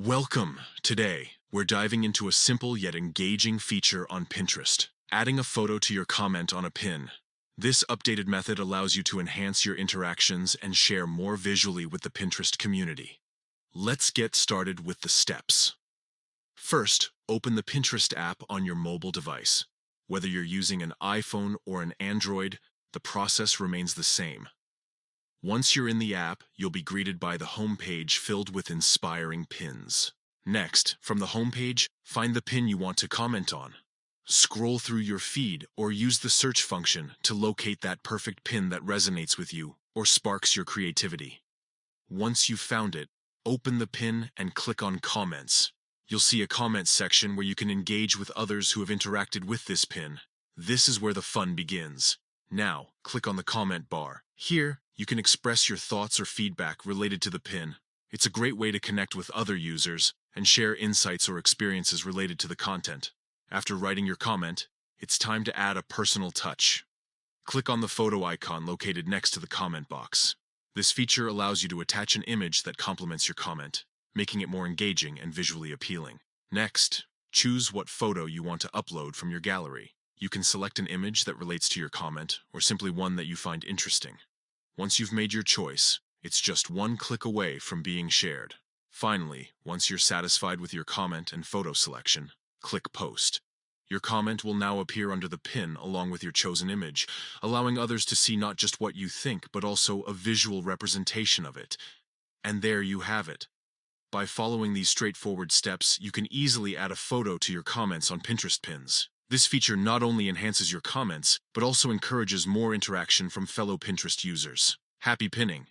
Welcome! Today, we're diving into a simple yet engaging feature on Pinterest, adding a photo to your comment on a pin. This updated method allows you to enhance your interactions and share more visually with the Pinterest community. Let's get started with the steps. First, open the Pinterest app on your mobile device. Whether you're using an iPhone or an Android, the process remains the same. Once you're in the app, you'll be greeted by the homepage filled with inspiring pins. Next, from the homepage, find the pin you want to comment on. Scroll through your feed or use the search function to locate that perfect pin that resonates with you or sparks your creativity. Once you've found it, open the pin and click on Comments. You'll see a comments section where you can engage with others who have interacted with this pin. This is where the fun begins. Now, click on the comment bar. Here, you can express your thoughts or feedback related to the pin. It's a great way to connect with other users and share insights or experiences related to the content. After writing your comment, it's time to add a personal touch. Click on the photo icon located next to the comment box. This feature allows you to attach an image that complements your comment, making it more engaging and visually appealing. Next, choose what photo you want to upload from your gallery. You can select an image that relates to your comment or simply one that you find interesting. Once you've made your choice, it's just one click away from being shared. Finally, once you're satisfied with your comment and photo selection, click Post. Your comment will now appear under the pin along with your chosen image, allowing others to see not just what you think, but also a visual representation of it. And there you have it. By following these straightforward steps, you can easily add a photo to your comments on Pinterest pins. This feature not only enhances your comments, but also encourages more interaction from fellow Pinterest users. Happy pinning!